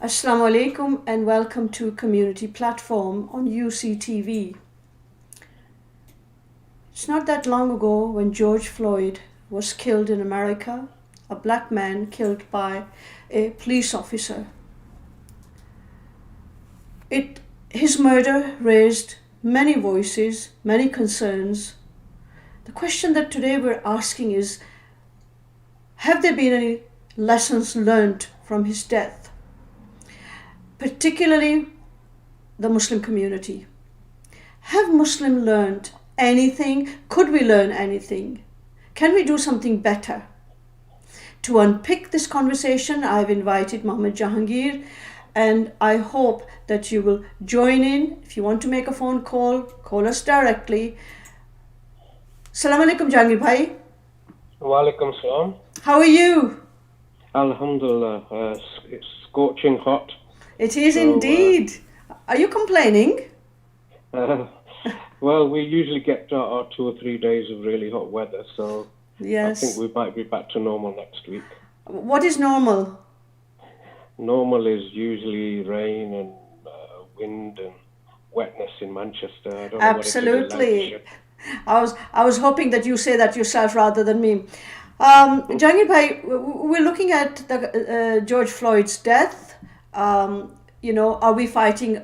Assalamu alaikum and welcome to Community Platform on UCTV. It's not that long ago when Goerge Floyd was killed in America, a black man killed by a police officer. His murder raised many voices, many concerns. The question that today we're asking is, have there been any lessons learned from his death? Particularly the Muslim community. Have Muslims learned anything? Could we learn anything? Can we do something better? To unpick this conversation, I've invited Mohammad Jahangir, and I hope that you will join in. If you want to make a phone call, call us directly. Assalamu alaikum, Jahangir bhai. Wa alaikum salam. How are you? Alhamdulillah, it's scorching hot. It is indeed. Are you complaining? Well, we usually get our 2 or 3 days of really hot weather, so Yes. I think we might be back to normal next week. What is normal? Normal is usually rain and wind and wetness in Manchester. I don't know Absolutely. what it is in Lancashire. I was hoping that you say that yourself rather than me. Jahangir bhai, we're looking at the Goerge Floyd's death. Are we fighting,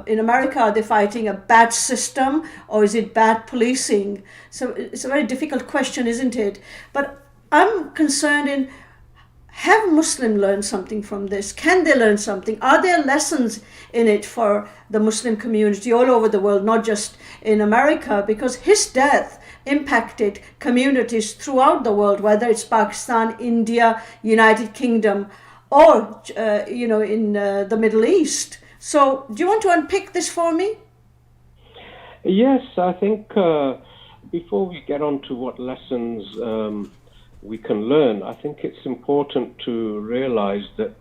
in America, are they fighting a bad system or is it bad policing? So it's a very difficult question, isn't it? But I'm concerned in, have Muslims learned something from this? Can they learn something? Are there lessons in it for the Muslim community all over the world, not just in America? Because his death impacted communities throughout the world, whether it's Pakistan, India, United Kingdom, or in the Middle East. So do you want to unpick this for me? Yes, I think before we get on to what lessons we can learn, I think it's important to realize that,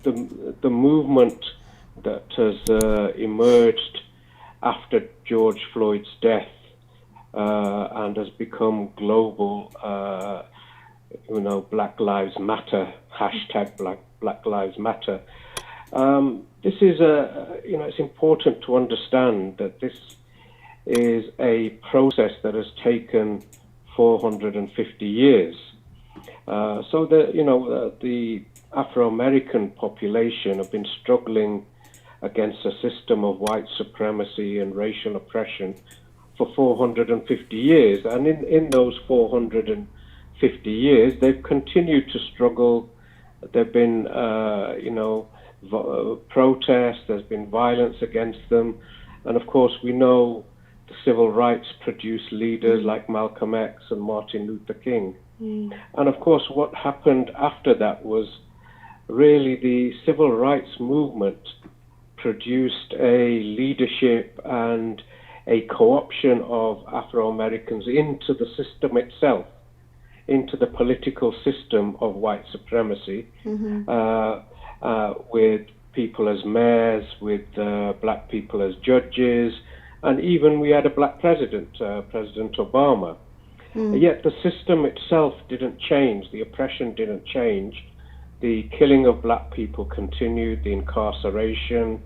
the movement that has emerged after Goerge Floyd's death and has become global, Black Lives Matter, hashtag Black Lives Matter. This is it's important to understand that this is a process that has taken 450 years. So the Afro-American population have been struggling against a system of white supremacy and racial oppression for 450 years. And in those 450 years, they've continued to struggle. There've been, protests, there's been violence against them. And of course, we know the civil rights produced leaders like Malcolm X and Martin Luther King. And of course, what happened after that was really the civil rights movement produced a leadership and a co-option of Afro-Americans into the system itself, into the political system of white supremacy, with people as mayors, with black people as judges, and even we had a black president, President Obama. Yet the system itself didn't change, the oppression didn't change, the killing of black people continued, the incarceration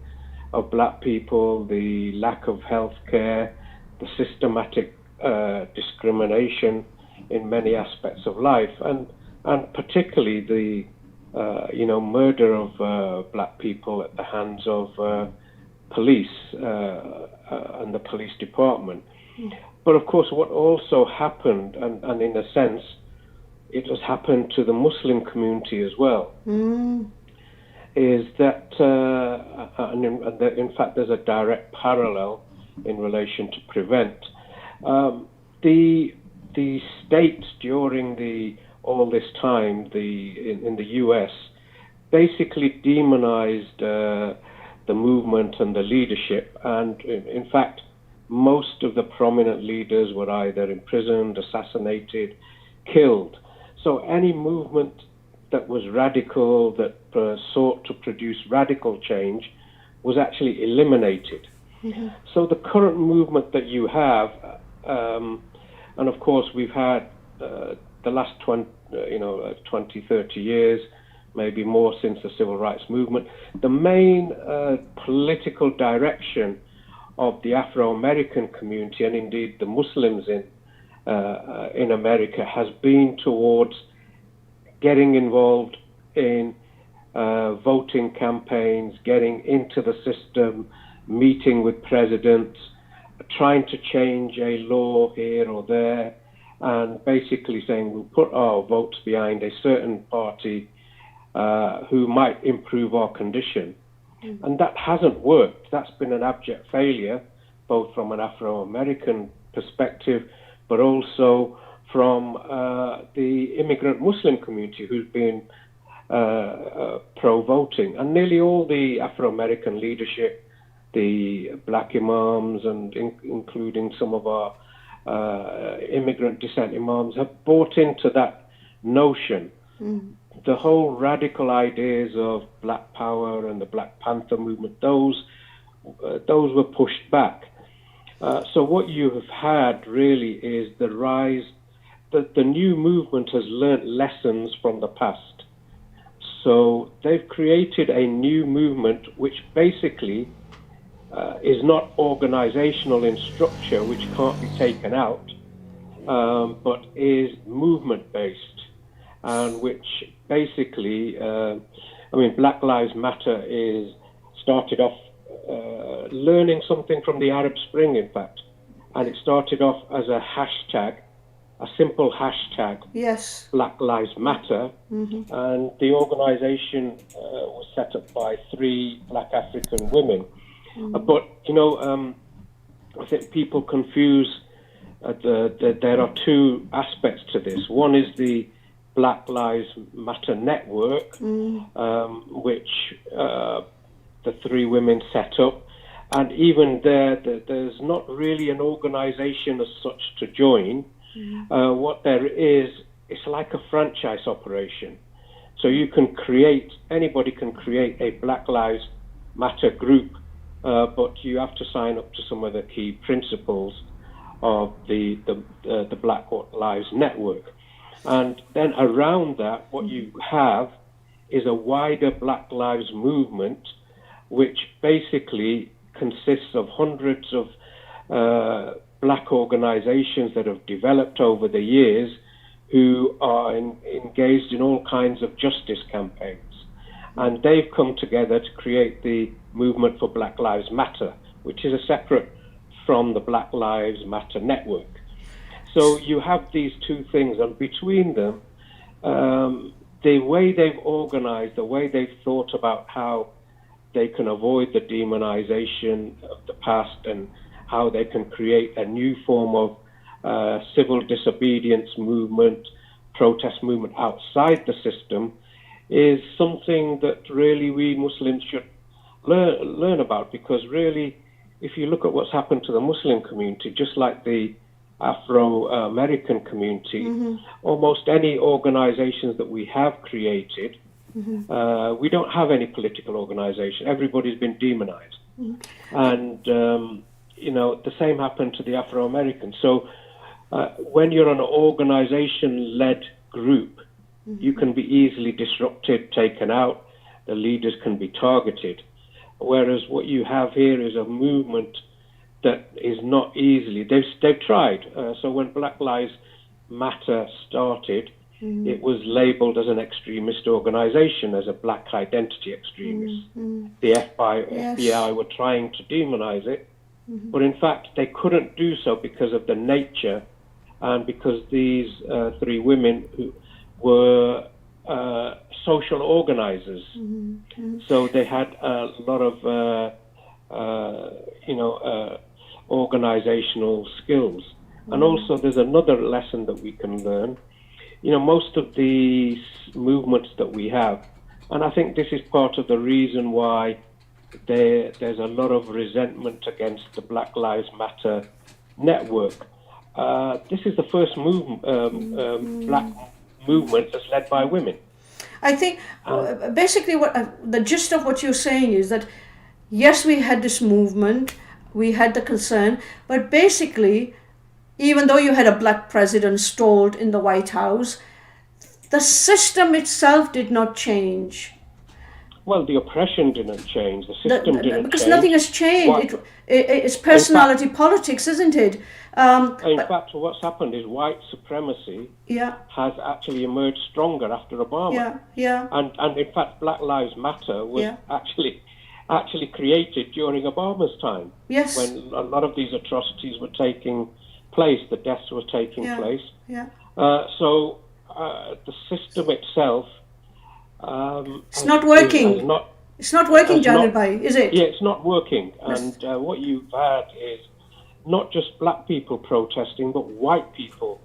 of black people, the lack of health care, the systematic discrimination in many aspects of life, and particularly the murder of black people at the hands of police and the police department. But of course, what also happened, and in a sense, it has happened to the Muslim community as well, is that, and in fact, there's a direct parallel in relation to prevent. The state during all this time, in the US, basically demonized the movement and the leadership, and in fact, most of the prominent leaders were either imprisoned, assassinated, killed. So any movement that was radical, that sought to produce radical change, was actually eliminated. So the current movement that you have, and of course we've had the last 20, 30 years, maybe more since the civil rights movement. The main political direction of the Afro-American community, and indeed the Muslims in America, has been towards getting involved in voting campaigns, getting into the system, meeting with presidents, trying to change a law here or there, and basically saying we'll put our votes behind a certain party who might improve our condition. And that hasn't worked. That's been an abject failure, both from an Afro-American perspective, but also from the immigrant Muslim community who's been pro-voting. And nearly all the Afro-American leadership, the black imams and including some of our immigrant descent imams, have bought into that notion. The whole radical ideas of Black Power and the Black Panther movement, those were pushed back. So what you have had really is the rise, the new movement has learnt lessons from the past. So they've created a new movement which basically is not organizational in structure, which can't be taken out, but is movement-based, and which basically, Black Lives Matter is started off learning something from the Arab Spring, in fact, and it started off as a hashtag, a simple hashtag, yes, Black Lives Matter, and the organization was set up by 3 black African women. But, I think people confuse there are 2 aspects to this. One is the Black Lives Matter network, which the 3 women set up. And even there's not really an organization as such to join. What there is, it's like a franchise operation. So anybody can create a Black Lives Matter group, but you have to sign up to some of the key principles of the Black Lives Network. And then around that, what you have is a wider Black Lives movement, which basically consists of hundreds of black organizations that have developed over the years who are engaged in all kinds of justice campaigns. And they've come together to create the movement for Black Lives Matter, which is a separate from the Black Lives Matter network. So you have these 2 things, and between them, the way they've organized, the way they've thought about how they can avoid the demonization of the past and how they can create a new form of civil disobedience movement, protest movement outside the system, is something that really we Muslims should learn about, because really, if you look at what's happened to the Muslim community, just like the Afro-American community, almost any organizations that we have created, we don't have any political organization. Everybody's been demonized. And, the same happened to the Afro-Americans. So when you're an organization-led group, you can be easily disrupted, taken out, the leaders can be targeted. Whereas what you have here is a movement that is not easily, they've tried. So when Black Lives Matter started, it was labeled as an extremist organization, as a black identity extremist. The FBI were trying to demonize it, but in fact they couldn't do so because of the nature, and because these 3 women who were social organizers. So they had a lot of organizational skills. And also there's another lesson that we can learn. Most of these movements that we have, and I think this is part of the reason why there's a lot of resentment against the Black Lives Matter network. This is the first black movement that's led by women. I think basically what the gist of what you're saying is that yes, we had this movement, we had the concern, but basically, even though you had a black president installed in the White House, The system itself did not change. Well, the oppression didn't change. The system didn't because change. Nothing has changed. It's personality politics, isn't it? In fact, what's happened is white supremacy has actually emerged stronger after Obama. And in fact, Black Lives Matter was actually created during Obama's time. Yes. When a lot of these atrocities were taking place, the deaths were taking place. So the system itself. It's not working. It's not working, Jahangir Bhai, is it? Yeah, it's not working. And what you've had is not just black people protesting, but white people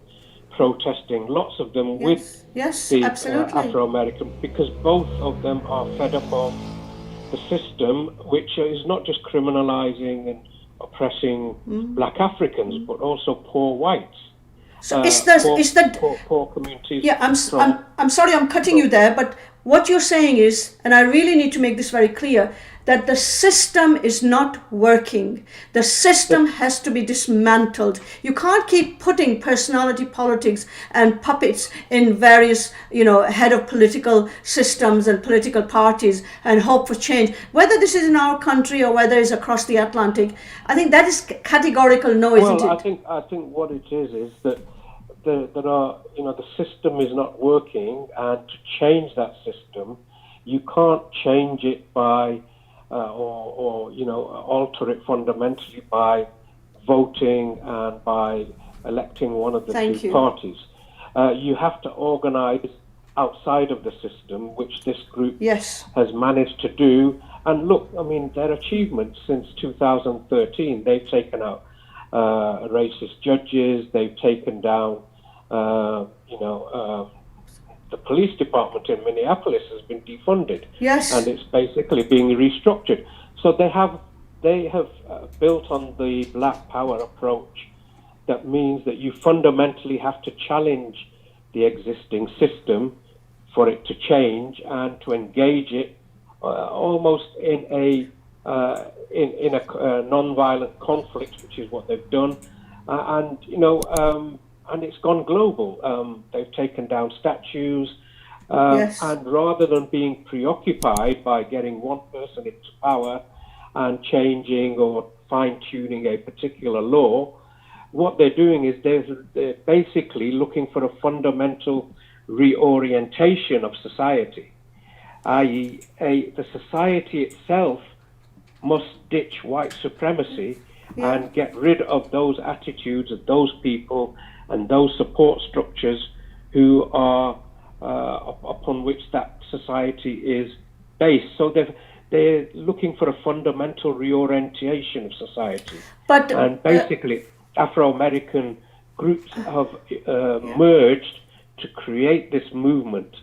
protesting. Lots of them with the Afro-American, because both of them are fed up of the system, which is not just criminalizing and oppressing black Africans, but also poor whites. So poor communities. Yeah, I'm sorry, I'm cutting you there, but what you're saying is, and I really need to make this very clear, that the system is not working. The system has to be dismantled. You can't keep putting personality politics and puppets in various, head of political systems and political parties and hope for change. Whether this is in our country or whether it's across the Atlantic, I think that is categorical no, isn't it? I think what it is that there are, the system is not working, and to change that system, you can't change it by alter it fundamentally by voting and by electing one of the two parties. You have to organize outside of the system, which this group has managed to do. And look, I mean, their achievements since 2013, they've taken out racist judges, they've taken down the police department in Minneapolis has been defunded, and it's basically being restructured. So they have built on the black power approach. That means that you fundamentally have to challenge the existing system for it to change and to engage it almost in a non-violent conflict, which is what they've done, and it's gone global. They've taken down statues, and rather than being preoccupied by getting one person into power and changing or fine-tuning a particular law, what they're doing is they're basically looking for a fundamental reorientation of society, i.e. the society itself must ditch white supremacy and get rid of those attitudes of those people and those support structures who are upon which that society is based. So they're looking for a fundamental reorientation of society. And basically, Afro-American groups have merged to create this movement.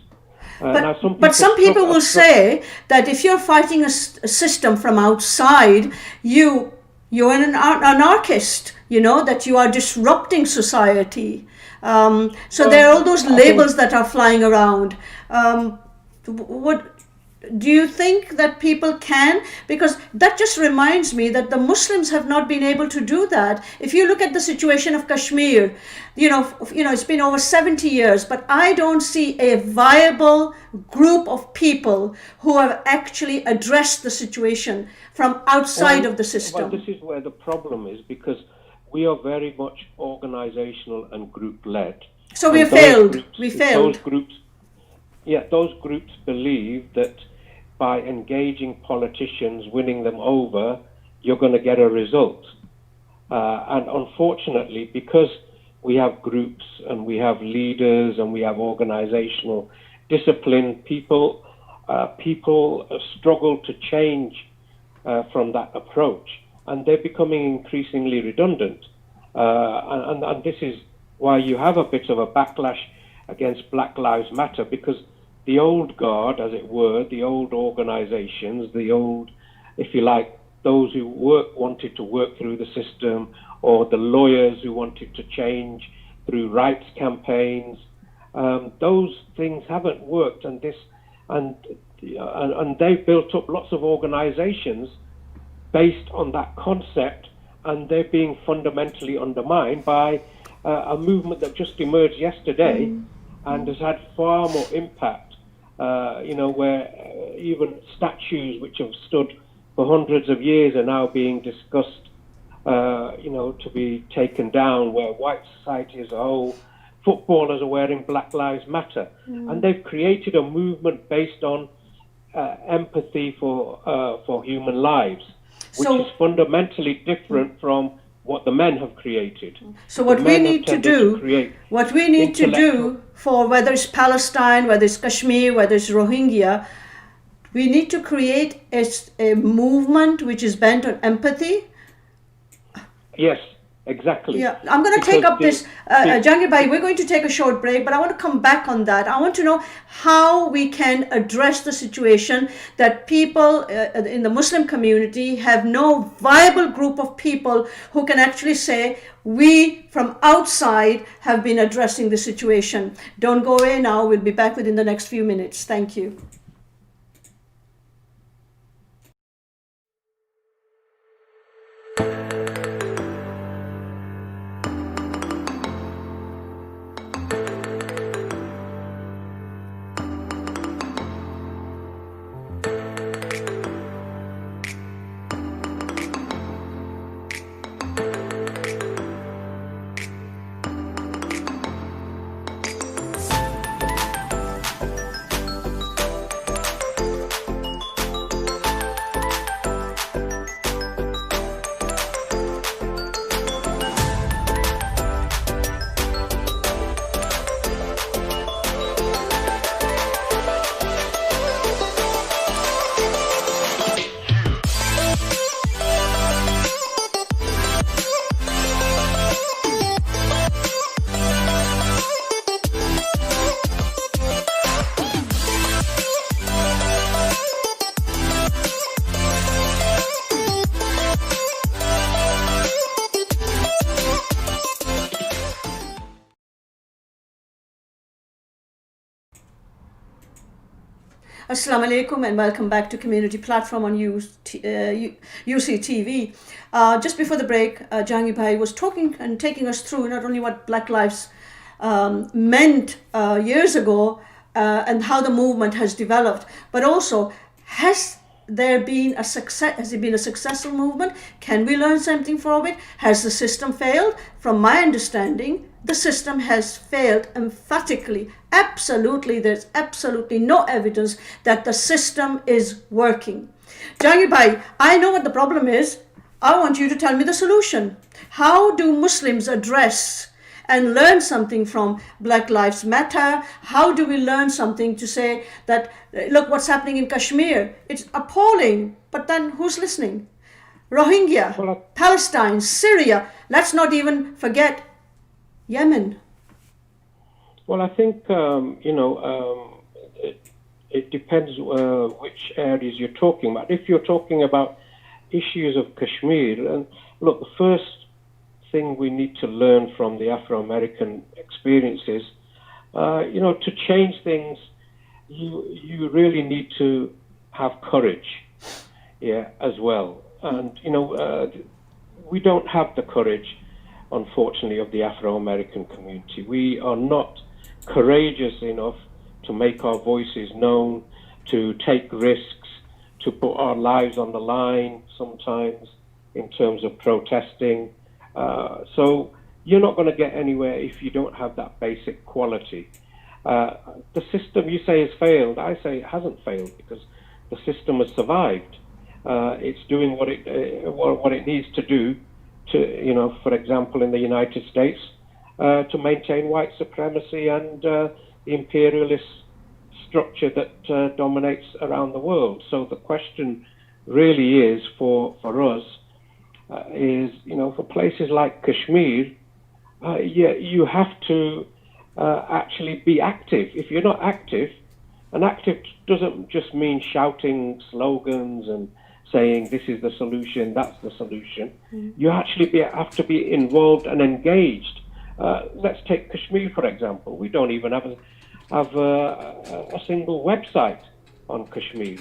But some people will say that if you're fighting a system from outside, you're an anarchist, that you are disrupting society. So there are all those labels that are flying around. What do you think that people can? Because that just reminds me that the Muslims have not been able to do that. If you look at the situation of Kashmir, it's been over 70 years, but I don't see a viable group of people who have actually addressed the situation from outside of the system. Well, this is where the problem is, because we are very much organizational and group-led. So we failed. Those groups believe that by engaging politicians, winning them over, you're going to get a result. And unfortunately, because we have groups and we have leaders and we have organizational discipline, people struggle to change from that approach, and they're becoming increasingly redundant. And this is why you have a bit of a backlash against Black Lives Matter, because the old guard, as it were, the old organizations, the old, if you like, those who wanted to work through the system, or the lawyers who wanted to change through rights campaigns, those things haven't worked, and they've built up lots of organizations based on that concept, and they're being fundamentally undermined by a movement that just emerged yesterday, and has had far more impact, where even statues which have stood for hundreds of years are now being discussed, to be taken down, where white society as a whole, footballers are wearing Black Lives Matter. And they've created a movement based on empathy for human lives, which is fundamentally different from what the men have created. So what we need to do for whether it's Palestine, whether it's Kashmir, whether it's Rohingya, we need to create a movement which is bent on empathy. Yes, exactly. Yeah, I'm going to take up this, Jahangir Bhai, we're going to take a short break, but I want to come back on that. I want to know how we can address the situation that people in the Muslim community have no viable group of people who can actually say, we from outside have been addressing the situation. Don't go away now. We'll be back within the next few minutes. Thank you. Assalamu alaikum and welcome back to Community Platform on UCTV. Just before the break, Jahangir Bhai was talking and taking us through not only what Black Lives meant years ago and how the movement has developed, but also has it been a successful movement? Can we learn something from it? Has the system failed? From my understanding, the system has failed emphatically. Absolutely, there's absolutely no evidence that the system is working. Jahangir Bhai, I know what the problem is. I want you to tell me the solution. How do Muslims address and learn something from Black Lives Matter? How do we learn something to say that, look what's happening in Kashmir? It's appalling, but then who's listening? Rohingya, Palestine, Syria, let's not even forget Yemen. Well, I think, it depends which areas you're talking about. If you're talking about issues of Kashmir, and look, the first thing we need to learn from the Afro-American experiences, to change things, you really need to have courage, as well. And, we don't have the courage, unfortunately, of the Afro-American community. We are not courageous enough to make our voices known, to take risks, to put our lives on the line sometimes in terms of protesting. So you're not going to get anywhere if you don't have that basic quality. The system you say has failed. I say it hasn't failed because the system has survived. It's doing what it needs to do to, for example, in the United States, to maintain white supremacy and the imperialist structure that dominates around the world. So the question really is for us, for places like Kashmir, you have to actually be active. If you're not active, and active doesn't just mean shouting slogans and saying this is the solution, that's the solution. You actually have to be involved and engaged. Let's take Kashmir, for example. We don't even have a single website on Kashmir.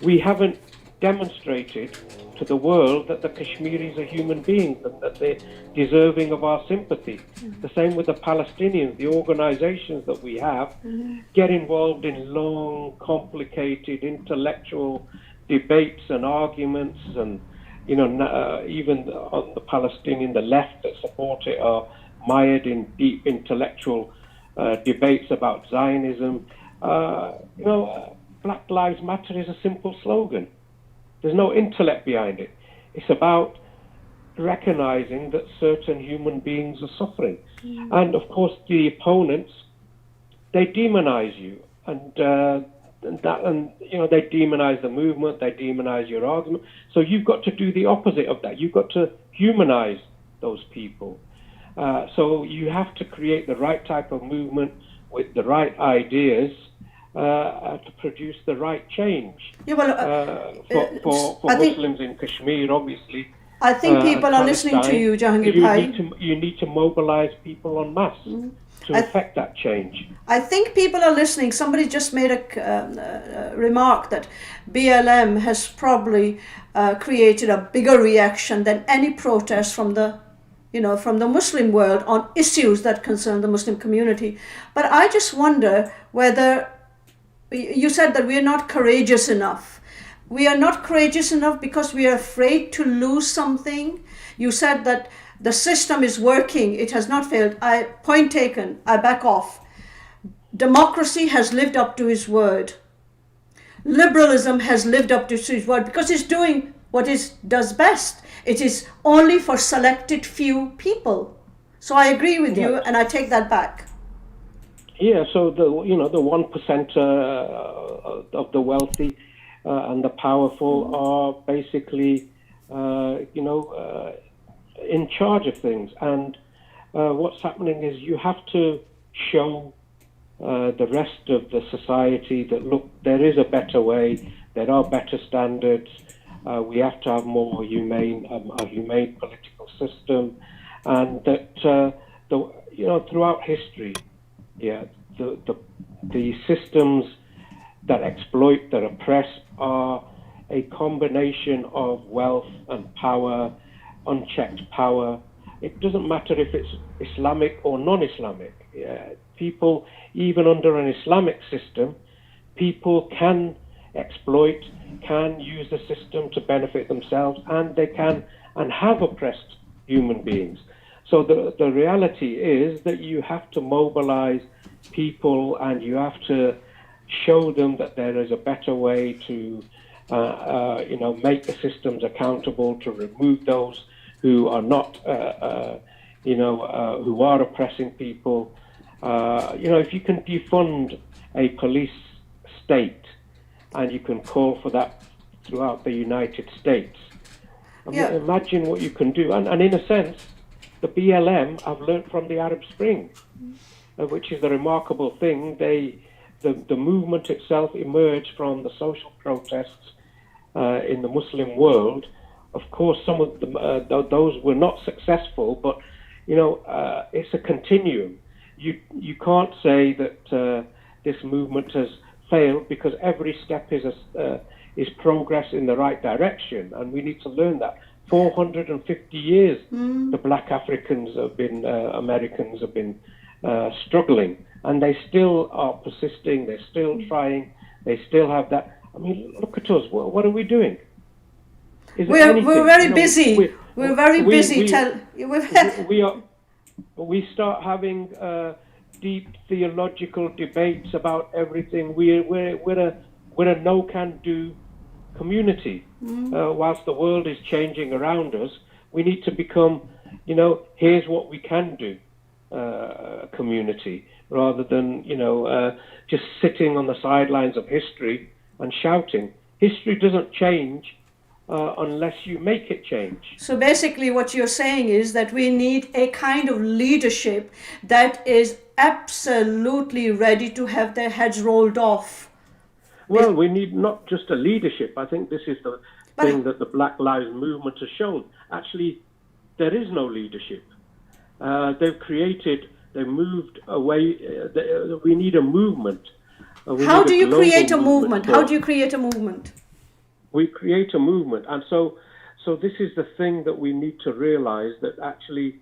We haven't demonstrated to the world that the Kashmiris are human beings and that they're deserving of our sympathy. The same with the Palestinians. The organizations that we have get involved in long, complicated intellectual debates and arguments, and even on the Palestinian, the left that support it are mired in deep intellectual debates about Zionism. Black Lives Matter is a simple slogan. There's no intellect behind it. It's about recognizing that certain human beings are suffering. And of course, the opponents, they demonize you, and they demonize the movement, they demonize your argument. So you've got to do the opposite of that. You've got to humanize those people. So you have to create the right type of movement with the right ideas to produce the right change. Yeah, well, for Muslims in Kashmir, obviously. I think people are listening to you, Jahangir Bhai. You need to mobilize people en masse to affect that change. I think people are listening. Somebody just made a remark that BLM has probably created a bigger reaction than any protest from the Muslim world on issues that concern the Muslim community. But I just wonder whether, you said that we are not courageous enough. We are not courageous enough because we are afraid to lose something. You said that the system is working, it has not failed. Point taken, I back off. Democracy has lived up to his word. Liberalism has lived up to his word because it's doing what it does best. It is only for selected few people. So I agree with you, and I take that back. Yeah, so the 1% of the wealthy and the powerful are basically in charge of things, and what's happening is you have to show the rest of the society that, look, there is a better way, there are better standards, we have to have more humane political system, and that throughout history, the systems that exploit, that oppress, are a combination of wealth and power, unchecked power. It doesn't matter if it's Islamic or non-Islamic. People, even under an Islamic system, people can exploit, can use the system to benefit themselves, and they can and have oppressed human beings. So the reality is that you have to mobilize people, and you have to show them that there is a better way to make the systems accountable, to remove those who are not who are oppressing people. If you can defund a police state, and you can call for that throughout the United States, imagine what you can do. And in a sense, the BLM have learned from the Arab Spring, which is the remarkable thing. The movement itself emerged from the social protests in the Muslim world. Of course, some of them, those were not successful, but it's a continuum. You can't say that this movement has failed, because every step is progress in the right direction, and we need to learn that. 450 years, the Black Africans have been, Americans have been struggling, and they still are persisting. They're still trying. They still have that. I mean, look at us. What are we doing? We're very busy. We're very busy. We start having deep theological debates about everything. We're a no-can-do community. Whilst the world is changing around us, we need to become, here's what we can do, community, rather than just sitting on the sidelines of history and shouting. History doesn't change unless you make it change. So basically what you're saying is that we need a kind of leadership that is absolutely ready to have their heads rolled off. Well, we need not just a leadership. I think this is the thing that the Black Lives Movement has shown. Actually, there is no leadership. They've moved away. We need a movement. How do you create a movement? How do you create a movement? We create a movement, and so this is the thing that we need to realize, that actually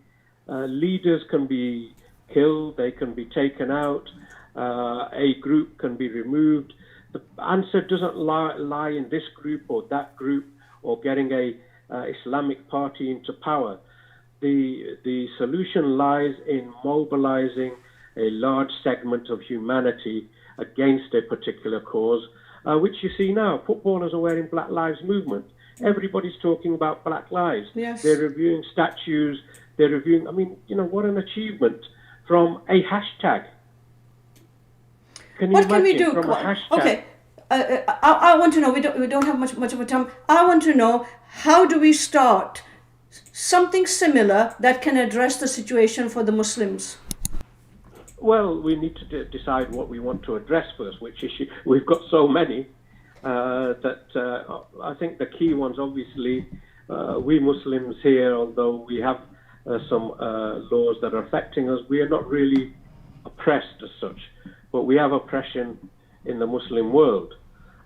leaders can be killed, they can be taken out, a group can be removed. The answer doesn't lie in this group or that group or getting a Islamic party into power. The solution lies in mobilizing a large segment of humanity against a particular cause, which you see now. Footballers are wearing Black Lives Movement. Everybody's talking about Black Lives. Yes. They're reviewing statues. They're reviewing, I mean, what an achievement from a hashtag. What can we do? From a hashtag? Okay. I want to know, we don't have much of a time. I want to know, how do we start something similar that can address the situation for the Muslims? Well, we need to decide what we want to address first, which issue. We've got so many that I think the key ones, obviously, we Muslims here, although we have some laws that are affecting us, we are not really oppressed as such, but we have oppression in the Muslim world.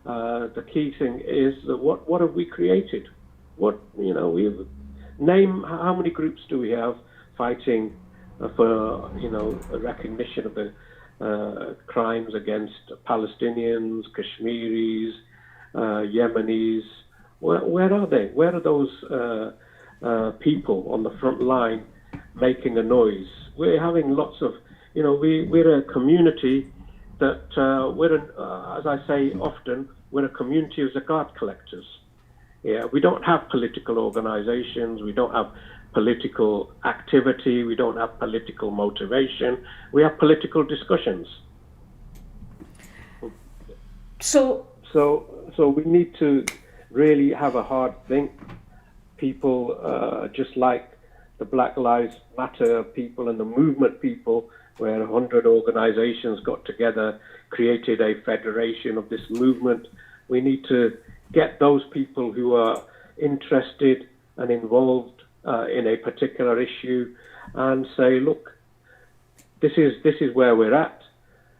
The key thing is that what have we created? We name how many groups do we have fighting for a recognition of the crimes against Palestinians, Kashmiris, Yemenis? Where are they? Where are those people on the front line making a noise? We're having lots of, we're a community that as I say often, we're a community of zakat collectors. Yeah, we don't have political organizations, we don't have political activity, we don't have political motivation, we have political discussions. So we need to really have a hard think. People, just like the Black Lives Matter people and the movement people, where 100 organizations got together, created a federation of this movement. We need to get those people who are interested and involved in a particular issue and say, look, this is where we're at.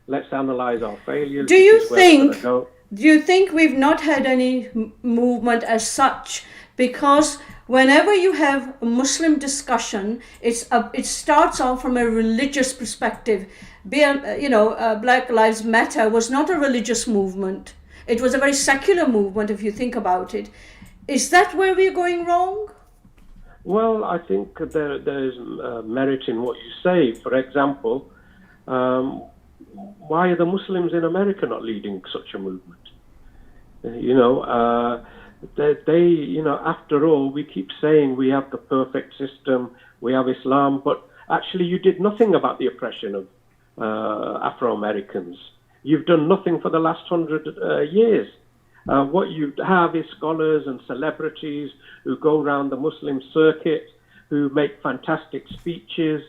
Let's analyze our failures. Do you think we've not had any movement as such? Because whenever you have a Muslim discussion, it starts off from a religious perspective. Black Lives Matter was not a religious movement. It was a very secular movement, if you think about it. Is that where we're going wrong? Well, I think there is merit in what you say. For example, why are the Muslims in America not leading such a movement? After all, we keep saying we have the perfect system, we have Islam, but actually you did nothing about the oppression of Afro-Americans. You've done nothing for the last 100 years. What you have is scholars and celebrities who go around the Muslim circuit, who make fantastic speeches,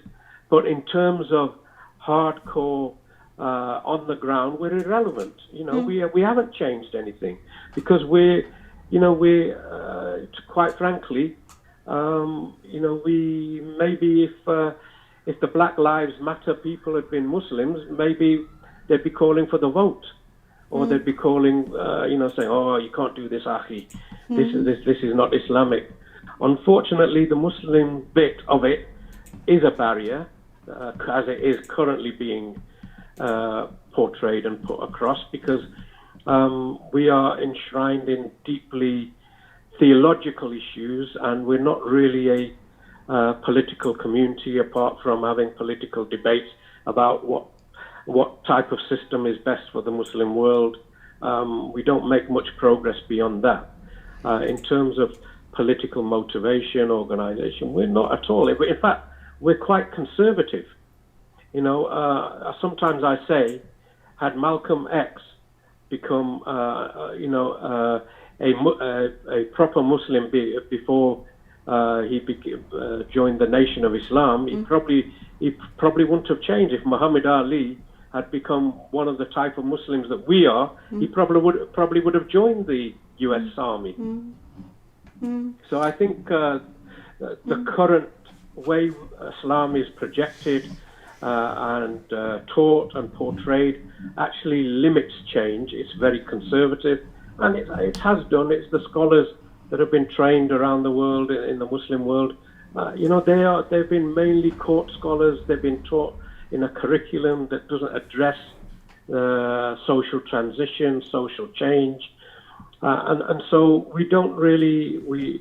but in terms of hardcore on the ground, we're irrelevant. We haven't changed anything because we're quite frankly, we maybe if the Black Lives Matter people had been Muslims, maybe they'd be calling for the vote, or they'd be calling, saying, "Oh, you can't do this, Akhi. This is not Islamic." Unfortunately, the Muslim bit of it is a barrier, as it is currently being portrayed and put across, because we are enshrined in deeply theological issues, and we're not really a political community apart from having political debates about what type of system is best for the Muslim world. We don't make much progress beyond that. In terms of political motivation, organization, we're not at all. In fact, we're quite conservative. Sometimes I say, had Malcolm X become, a proper Muslim before he joined the Nation of Islam, he probably wouldn't have changed. If Muhammad Ali had become one of the type of Muslims that we are, he probably would have joined the U.S. Army. So I think the current way Islam is projected and taught and portrayed actually limits change. It's very conservative, and it has done. It's the scholars that have been trained around the world, in the Muslim world. They've been mainly court scholars. They've been taught in a curriculum that doesn't address social transition, social change, and so we don't really we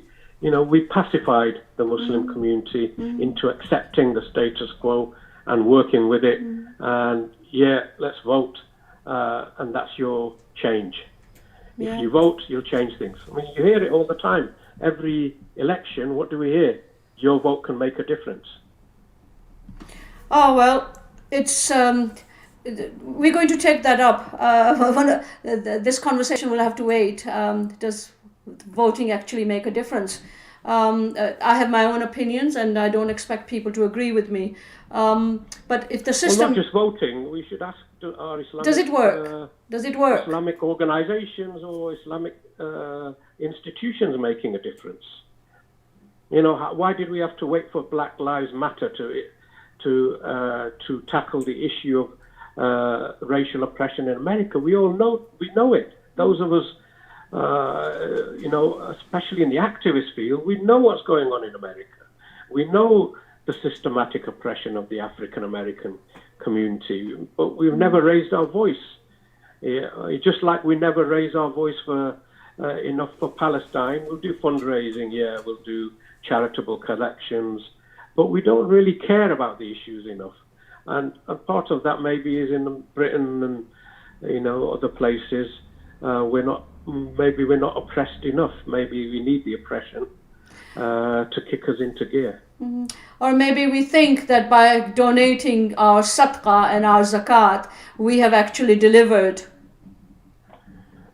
pacified the Muslim community into accepting the status quo and working with it, and let's vote, and that's your change. Yeah. If you vote, you'll change things. I mean, you hear it all the time. Every election, what do we hear? Your vote can make a difference. Oh, well, it's we're going to take that up. This conversation will have to wait. Does voting actually make a difference? I have my own opinions, and I don't expect people to agree with me. But if the system... Well, not just voting, we should ask our Islamic... Does it work? Does it work? Islamic organizations or Islamic institutions making a difference. Why did we have to wait for Black Lives Matter to tackle the issue of racial oppression in America? We know it. Those of us, especially in the activist field, we know what's going on in America. We know the systematic oppression of the African American community, but we've never raised our voice. Just like we never raise our voice for enough for Palestine. We'll do fundraising, we'll do charitable collections, but we don't really care about the issues enough. And part of that maybe is in Britain and other places. We're not oppressed enough. Maybe we need the oppression to kick us into gear. Mm-hmm. Or maybe we think that by donating our sadaqah and our zakat, we have actually delivered.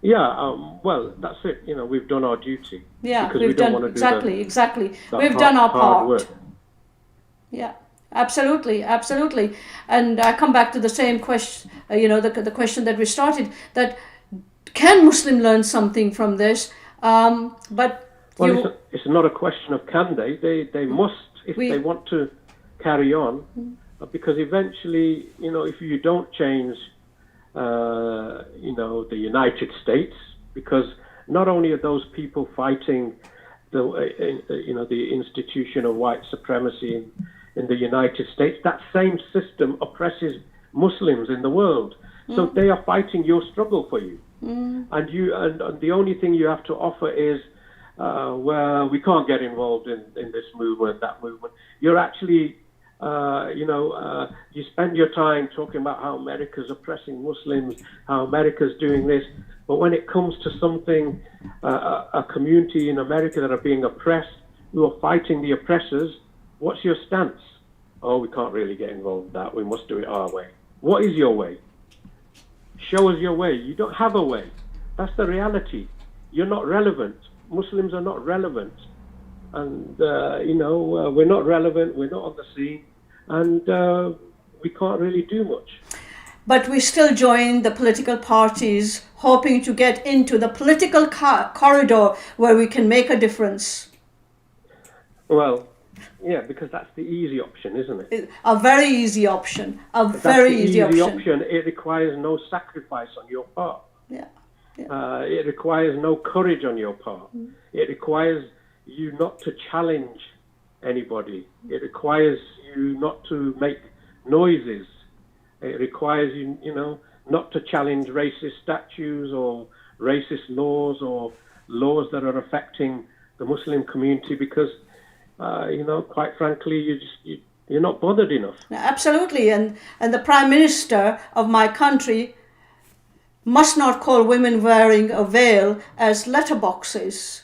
Well, that's it. We've done our duty. Yeah, because we've we don't done want to do exactly. We've done our part. Work. Yeah, absolutely. And I come back to the same question. The question that we started. That can Muslim learn something from this? It's not a question of can they. They must if they want to carry on, because eventually, if you don't change. The United States, because not only are those people fighting the institution of white supremacy in the United States, that same system oppresses Muslims in the world. So they are fighting your struggle for you. And the only thing you have to offer is, we can't get involved in this movement, that movement. You're actually you spend your time talking about how America's oppressing Muslims, how America's doing this, but when it comes to something, a community in America that are being oppressed, who are fighting the oppressors, what's your stance? Oh, we can't really get involved in that. We must do it our way. What is your way? Show us your way. You don't have a way. That's the reality. You're not relevant. Muslims are not relevant. And, we're not relevant, we're not on the scene, and we can't really do much. But we still join the political parties, hoping to get into the political corridor where we can make a difference. Well, because that's the easy option, isn't it? A very easy option. Very easy option. It requires no sacrifice on your part. Yeah. It requires no courage on your part. It requires you not to challenge anybody. It requires you not to make noises. It requires you, not to challenge racist statues or racist laws or laws that are affecting the Muslim community because, quite frankly, you're not bothered enough. Absolutely, and the Prime Minister of my country must not call women wearing a veil as letterboxes.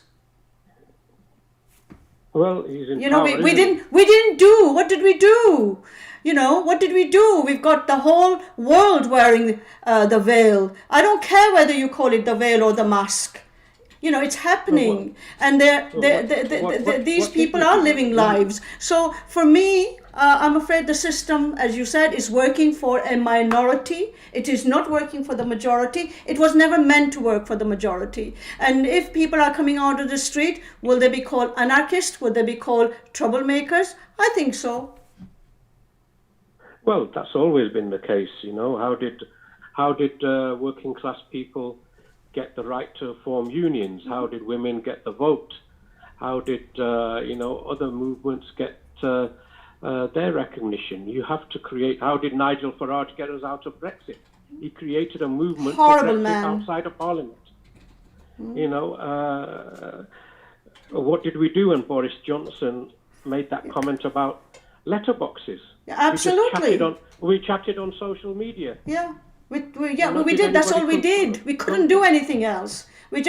Well, he's in power, we didn't do. What did we do? What did we do? We've got the whole world wearing the veil. I don't care whether you call it the veil or the mask. It's happening, and these people are living lives. So for me, I'm afraid the system, as you said, is working for a minority. It is not working for the majority. It was never meant to work for the majority. And if people are coming out of the street, will they be called anarchists? Will they be called troublemakers? I think so. Well, that's always been the case. How did working class people get the right to form unions? How did women get the vote? How did other movements get their recognition? You have to create. How did Nigel Farage get us out of Brexit? He created a movement Horrible for Brexit man. outside of Parliament. What did we do when Boris Johnson made that comment about letterboxes? Absolutely. We chatted on social media. Yeah, we did. That's all we did. We couldn't do anything else. We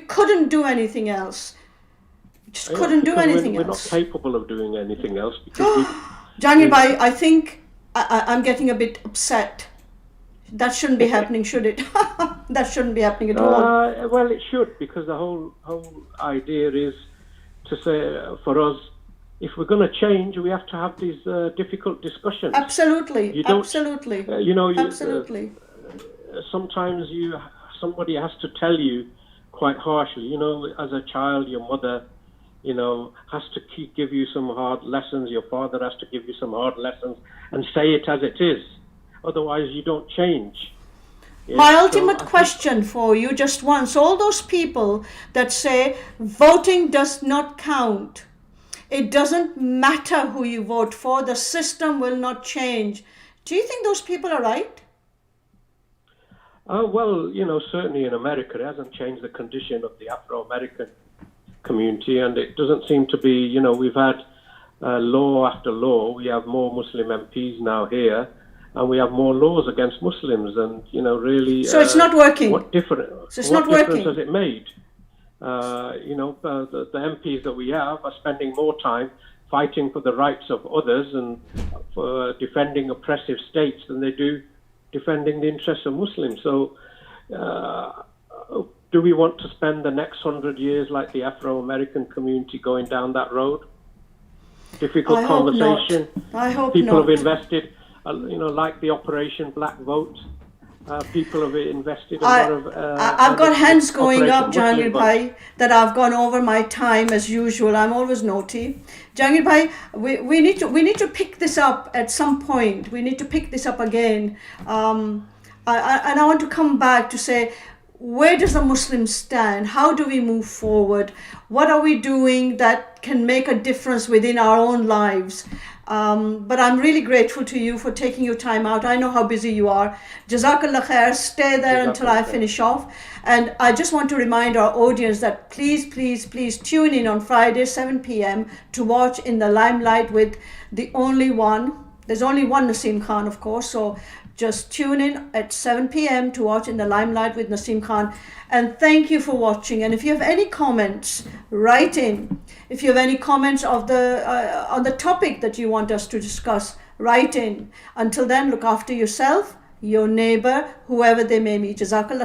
couldn't do anything else. Just couldn't do anything else. We're not capable of doing anything else because Jahangir Bhai, I think I'm getting a bit upset. That shouldn't be happening, should it? That shouldn't be happening at all. Well, it should, because the whole idea is to say, for us, if we're going to change, we have to have these difficult discussions. Absolutely, absolutely. Absolutely. Sometimes somebody has to tell you quite harshly. As a child, your mother, has to give you some hard lessons. Your father has to give you some hard lessons and say it as it is. Otherwise, you don't change. Yeah, my ultimate question for you, just once, all those people that say voting does not count, it doesn't matter who you vote for, the system will not change. Do you think those people are right? Well, certainly in America, it hasn't changed the condition of the Afro-American community, and it doesn't seem to be, we've had law after law. We have more Muslim MPs now here, and we have more laws against Muslims, and really. So it's not working. What difference has it made? The MPs that we have are spending more time fighting for the rights of others and for defending oppressive states than they do defending the interests of Muslims. So, do we want to spend the next 100 years like the Afro-American community going down that road? Difficult conversation. I hope people not. Have invested. Like the Operation Black Vote, people have invested a lot of... I've got hands going up, Jahangir Bhai, that I've gone over my time as usual. I'm always naughty. Jahangir Bhai, we need to pick this up at some point. We need to pick this up again. And I want to come back to say, where does the Muslim stand? How do we move forward? What are we doing that can make a difference within our own lives? But I'm really grateful to you for taking your time out. I know how busy you are. Jazakallah khair. Stay there until I finish off. And I just want to remind our audience that please tune in on Friday, 7 p.m. to watch In the Limelight with the only one. There's only one Naseem Khan, of course. So just tune in at 7 p.m. to watch In the Limelight with Naseem Khan. And thank you for watching. And if you have any comments, write in. If you have any comments on the topic that you want us to discuss, write in. Until then, look after yourself, your neighbor, whoever they may be. Jazakallah.